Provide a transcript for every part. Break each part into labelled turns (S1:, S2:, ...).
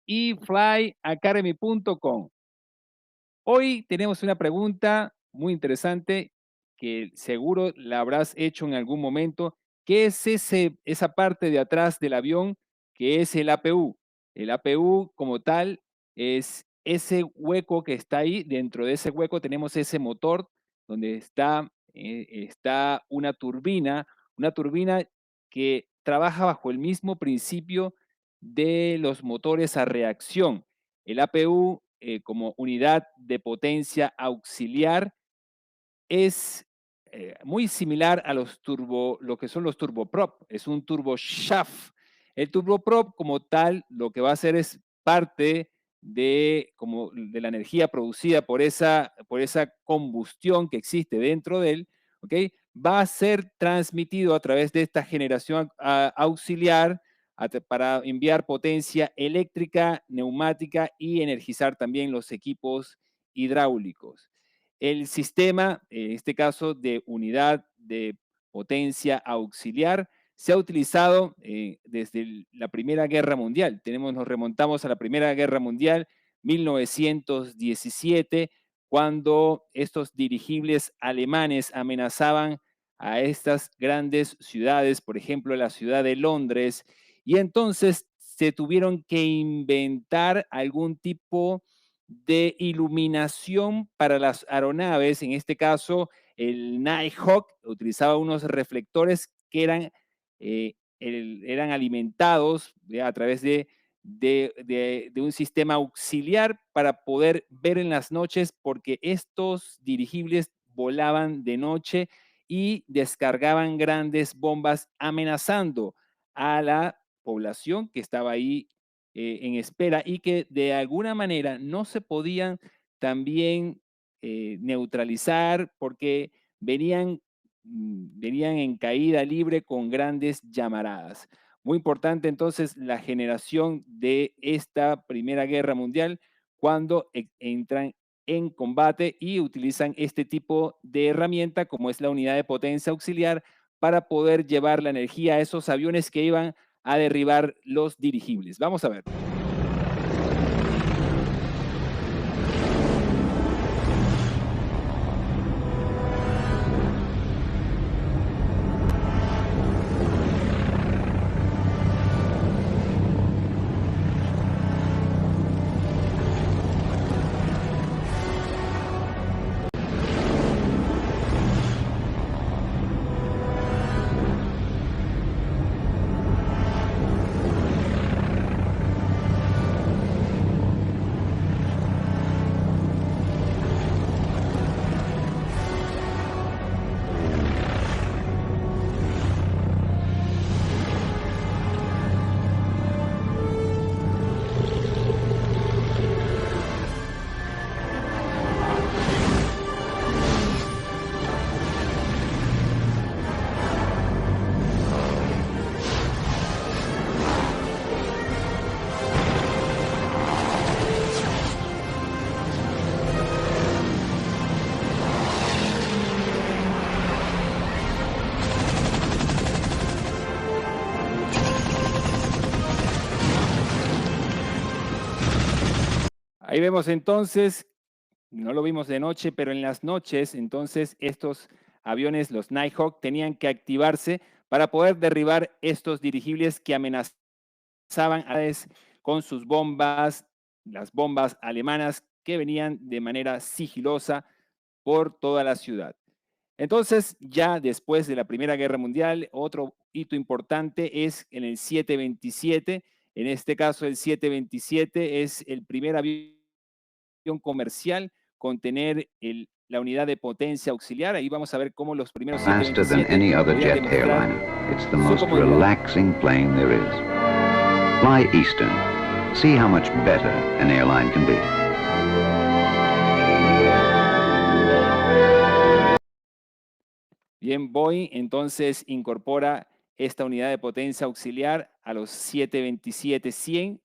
S1: eflyacademy.com. Hoy tenemos una pregunta muy interesante que seguro la habrás hecho en algún momento. ¿Qué es esa parte de atrás del avión que es el APU? El APU como tal es ese hueco que está ahí. Dentro de ese hueco tenemos ese motor donde está una turbina que trabaja bajo el mismo principio de los motores a reacción. El APU, como unidad de potencia auxiliar, es muy similar a lo que son los turboprop, es un turboshaft. El turboprop como tal lo que va a hacer es parte de la energía producida por esa combustión que existe dentro de él, ¿ok? Va a ser transmitido a través de esta generación auxiliar para enviar potencia eléctrica, neumática y energizar también los equipos hidráulicos. El sistema, en este caso de unidad de potencia auxiliar, se ha utilizado desde la Primera Guerra Mundial. Nos remontamos a la Primera Guerra Mundial, 1917, cuando estos dirigibles alemanes amenazaban a estas grandes ciudades, por ejemplo, la ciudad de Londres, y entonces se tuvieron que inventar algún tipo de iluminación para las aeronaves. En este caso, el Nighthawk utilizaba unos reflectores que eran alimentados a través de un sistema auxiliar para poder ver en las noches, porque estos dirigibles volaban de noche y descargaban grandes bombas amenazando a la población que estaba ahí en espera, y que de alguna manera no se podían también neutralizar porque venían en caída libre con grandes llamaradas. Muy importante entonces la generación de esta Primera Guerra Mundial, cuando entran en combate y utilizan este tipo de herramienta como es la unidad de potencia auxiliar para poder llevar la energía a esos aviones que iban a derribar los dirigibles. Vamos a ver. Ahí vemos entonces, no lo vimos de noche, pero en las noches, entonces estos aviones, los Nighthawk, tenían que activarse para poder derribar estos dirigibles que amenazaban con sus bombas, las bombas alemanas que venían de manera sigilosa por toda la ciudad. Entonces, ya después de la Primera Guerra Mundial, otro hito importante es en el 727. En este caso, el 727 es el primer avión comercial con tener la unidad de potencia auxiliar. Ahí vamos a ver cómo los primeros
S2: Faster than
S1: 727
S2: any other
S1: podían
S2: jet
S1: demostrar
S2: airliner. It's the
S1: su
S2: most
S1: comodidad.
S2: relaxing plane there is. Fly Eastern. See how much better an airline can be.
S1: Bien, Boeing entonces incorpora esta unidad de potencia auxiliar a los 727-100.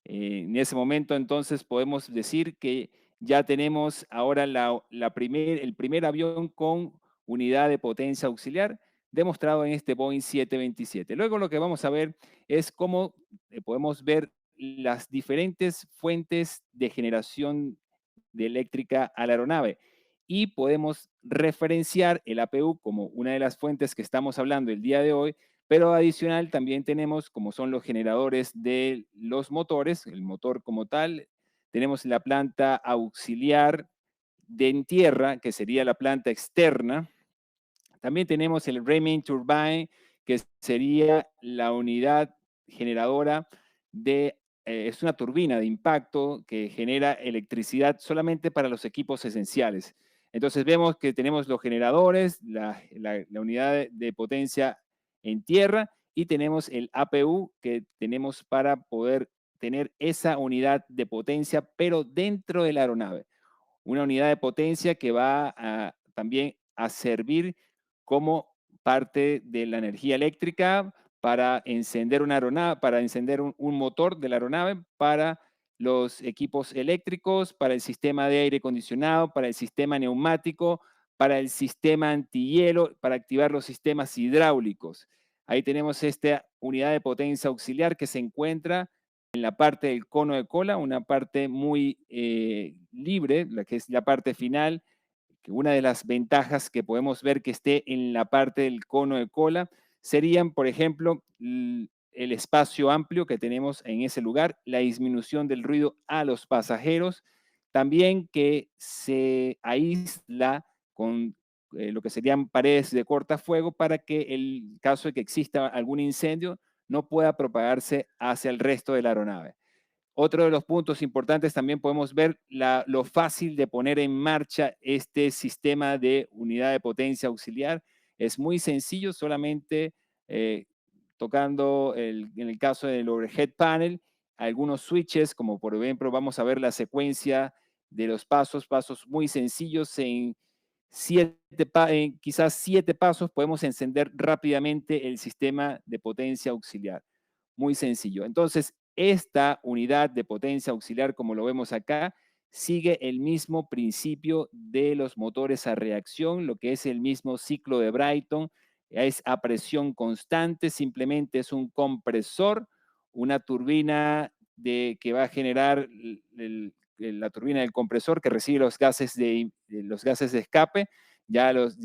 S1: En ese momento entonces podemos decir que ya tenemos ahora el primer avión con unidad de potencia auxiliar demostrado en este Boeing 727. Luego lo que vamos a ver es cómo podemos ver las diferentes fuentes de generación de eléctrica a la aeronave y podemos referenciar el APU como una de las fuentes que estamos hablando el día de hoy, pero adicional también tenemos como son los generadores de los motores, el motor como tal, tenemos la planta auxiliar de en tierra, que sería la planta externa. También tenemos el Remain Turbine, que sería la unidad generadora de, es una turbina de impacto que genera electricidad solamente para los equipos esenciales. Entonces vemos que tenemos los generadores, la unidad de potencia en tierra y tenemos el APU que tenemos para poder tener esa unidad de potencia, pero dentro de la aeronave. Una unidad de potencia que va también a servir como parte de la energía eléctrica para encender una aeronave, para encender un motor de la aeronave, para los equipos eléctricos, para el sistema de aire acondicionado, para el sistema neumático, para el sistema antihielo, para activar los sistemas hidráulicos. Ahí tenemos esta unidad de potencia auxiliar que se encuentra en la parte del cono de cola, una parte muy libre, la que es la parte final, que una de las ventajas que podemos ver que esté en la parte del cono de cola serían, por ejemplo, el espacio amplio que tenemos en ese lugar, la disminución del ruido a los pasajeros, también que se aísla con lo que serían paredes de cortafuego para que el caso de que exista algún incendio no pueda propagarse hacia el resto de la aeronave. Otro de los puntos importantes también podemos ver lo fácil de poner en marcha este sistema de unidad de potencia auxiliar. Es muy sencillo, solamente eh, tocando en el caso del overhead panel, algunos switches, como por ejemplo vamos a ver la secuencia de los pasos, pasos muy sencillos en quizás 7 pasos podemos encender rápidamente el sistema de potencia auxiliar. Muy sencillo. Entonces, esta unidad de potencia auxiliar, como lo vemos acá, sigue el mismo principio de los motores a reacción, lo que es el mismo ciclo de Brighton, es a presión constante, simplemente es un compresor, una turbina que va a generar la turbina del compresor que recibe los gases de escape, ya los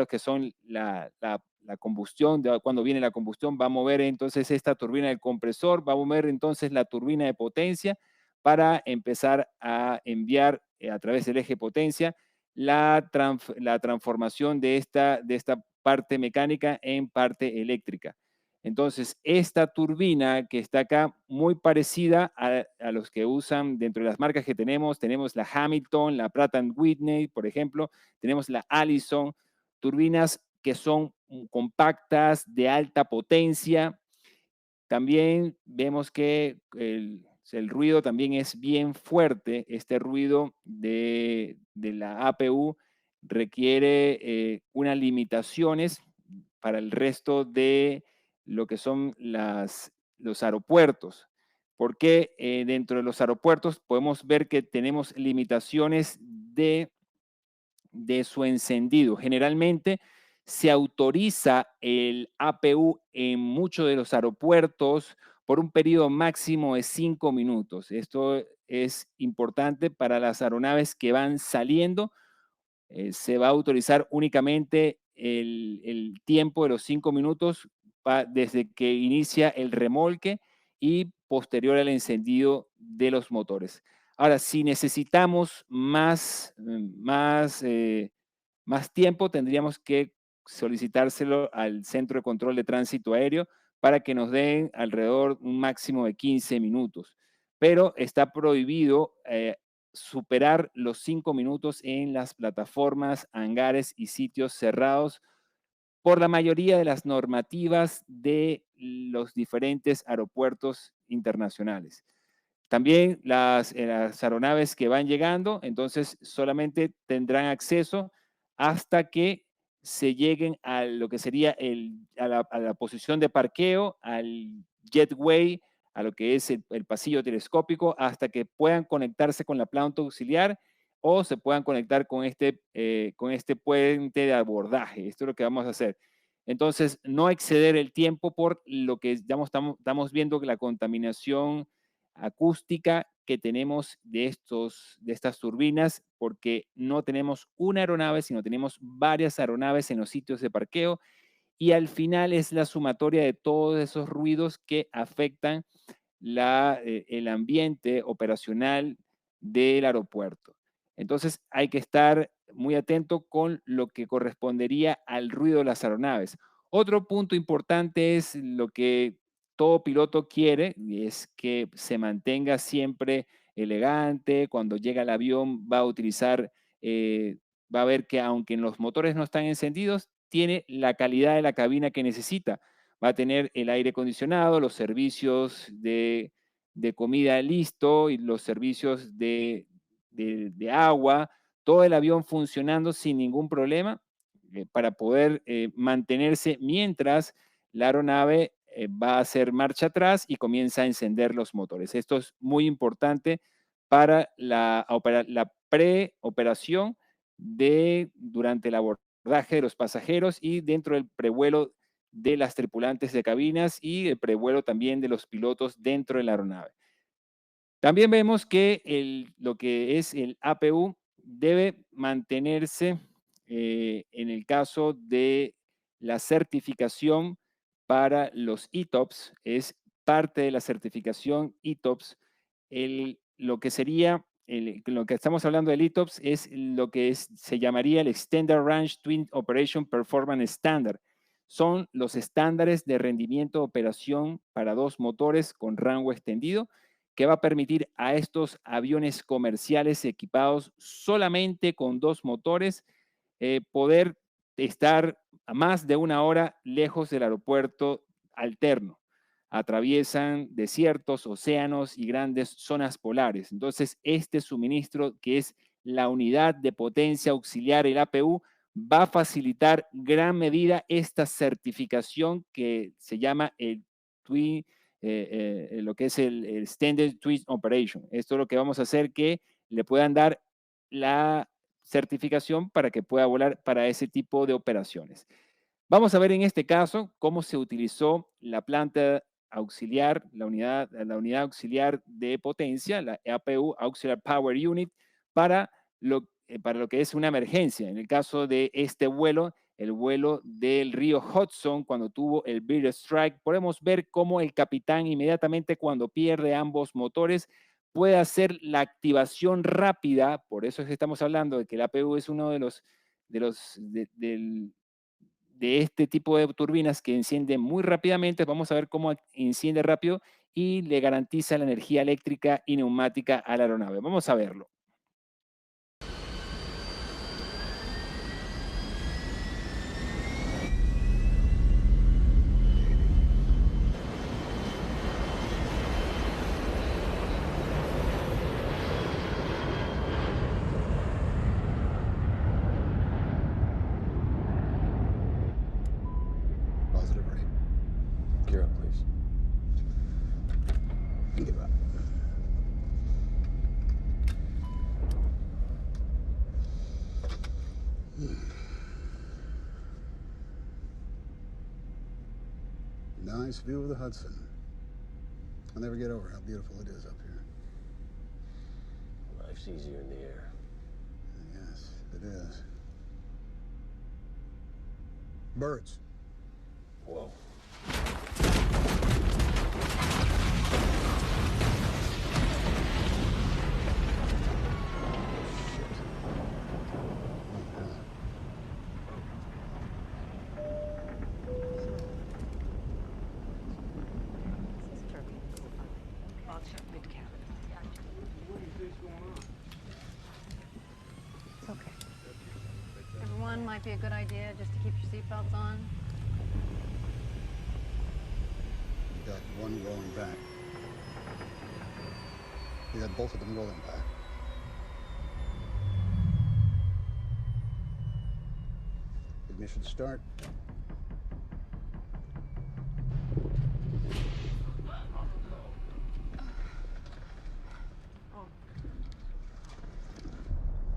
S1: que son la combustión, cuando viene la combustión, va a mover entonces esta turbina del compresor, va a mover entonces la turbina de potencia para empezar a enviar a través del eje potencia la transformación de esta parte mecánica en parte eléctrica. Entonces, esta turbina que está acá, muy parecida a los que usan dentro de las marcas que tenemos la Hamilton, la Pratt Whitney, por ejemplo, tenemos la Allison, turbinas que son compactas, de alta potencia. También vemos que el ruido también es bien fuerte. Este ruido de la APU requiere unas limitaciones para el resto de lo que son los aeropuertos. Porque dentro de los aeropuertos podemos ver que tenemos limitaciones de su encendido. Generalmente se autoriza el APU en muchos de los aeropuertos por un periodo máximo de 5 minutos. Esto es importante para las aeronaves que van saliendo. Se va a autorizar únicamente el tiempo de los 5 minutos desde que inicia el remolque y posterior al encendido de los motores. Ahora, si necesitamos más tiempo, tendríamos que solicitárselo al Centro de Control de Tránsito Aéreo para que nos den alrededor un máximo de 15 minutos. Pero está prohibido superar los 5 minutos en las plataformas, hangares y sitios cerrados por la mayoría de las normativas de los diferentes aeropuertos internacionales. También las aeronaves que van llegando, entonces solamente tendrán acceso hasta que se lleguen a lo que sería a la posición de parqueo, al jetway, a lo que es el pasillo telescópico, hasta que puedan conectarse con la planta auxiliar o se puedan conectar con este puente de abordaje. Esto es lo que vamos a hacer. Entonces, no exceder el tiempo por lo que estamos viendo que la contaminación acústica que tenemos de estas turbinas, porque no tenemos una aeronave, sino tenemos varias aeronaves en los sitios de parqueo, y al final es la sumatoria de todos esos ruidos que afectan el ambiente operacional del aeropuerto. Entonces hay que estar muy atento con lo que correspondería al ruido de las aeronaves. Otro punto importante es lo que todo piloto quiere, y es que se mantenga siempre elegante. Cuando llega el avión va a utilizar, va a ver que aunque los motores no están encendidos, tiene la calidad de la cabina que necesita. Va a tener el aire acondicionado, los servicios de comida listo y los servicios de agua, todo el avión funcionando sin ningún problema, para poder mantenerse mientras la aeronave va a hacer marcha atrás y comienza a encender los motores. Esto es muy importante para la preoperación durante el abordaje de los pasajeros y dentro del prevuelo de las tripulantes de cabinas y el prevuelo también de los pilotos dentro de la aeronave. También vemos que lo que es el APU debe mantenerse en el caso de la certificación para los ETOPS, es parte de la certificación ETOPS. Lo que sería, lo que estamos hablando del ETOPS es lo que se llamaría el Extended Range Twin Operation Performance Standard. Son los estándares de rendimiento de operación para dos motores con rango extendido, que va a permitir a estos aviones comerciales equipados solamente con dos motores poder estar a más de una hora lejos del aeropuerto alterno. Atraviesan desiertos, océanos y grandes zonas polares. Entonces, este suministro, que es la unidad de potencia auxiliar, el APU, va a facilitar gran medida esta certificación que se llama el Twin, lo que es el Extended Twin Operation. Esto es lo que vamos a hacer, que le puedan dar la certificación para que pueda volar para ese tipo de operaciones. Vamos a ver en este caso cómo se utilizó la planta auxiliar, la unidad auxiliar de potencia, la APU, Auxiliar Power Unit, para lo que es una emergencia. En el caso de este vuelo, el vuelo del río Hudson, cuando tuvo el Bear Strike, podemos ver cómo el capitán inmediatamente cuando pierde ambos motores puede hacer la activación rápida. Por eso es que estamos hablando de que el APU es uno de este tipo de turbinas que encienden muy rápidamente. Vamos a ver cómo enciende rápido y le garantiza la energía eléctrica y neumática a la aeronave. Vamos a verlo.
S3: Positive rate. Gear up, please. And give up. Nice view of the Hudson. I'll never get over how beautiful it is up here.
S4: Life's easier in the air.
S3: Yes, it is. Birds.
S4: Whoa.
S5: It's okay. Everyone, might be a good idea just to keep your seatbelts on.
S3: You got one rolling back. You got both of them rolling back. Ignition start.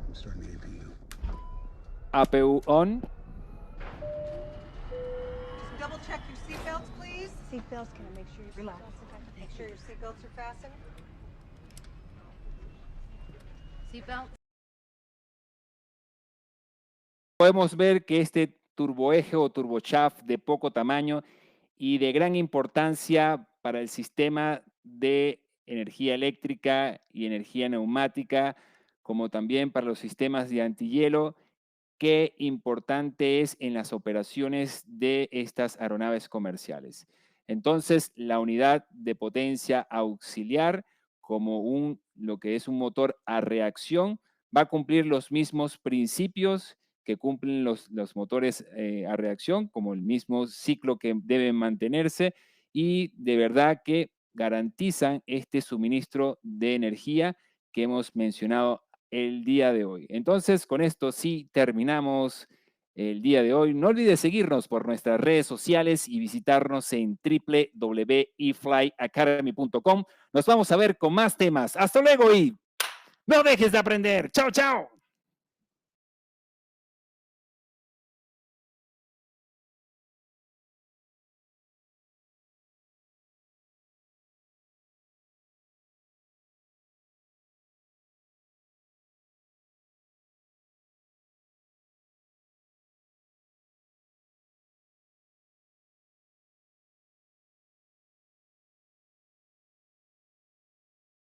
S3: I'm starting the APU.
S1: APU on.
S6: Just double check your seatbelts, please?
S5: Seatbelts, can I make sure your
S6: Relax.
S5: seatbelts
S6: Make sure your seatbelts are fastened.
S5: Seatbelt.
S1: Podemos ver que este turboeje o turbochaff de poco tamaño y de gran importancia para el sistema de energía eléctrica y energía neumática, como también para los sistemas de antihielo, qué importante es en las operaciones de estas aeronaves comerciales. Entonces, la unidad de potencia auxiliar, como lo que es un motor a reacción, va a cumplir los mismos principios que cumplen los motores a reacción, como el mismo ciclo que deben mantenerse y de verdad que garantizan este suministro de energía que hemos mencionado el día de hoy. Entonces, con esto sí terminamos el día de hoy. No olvides seguirnos por nuestras redes sociales y visitarnos en www.eflyacademy.com. Nos vamos a ver con más temas. Hasta luego y no dejes de aprender. Chao, chao.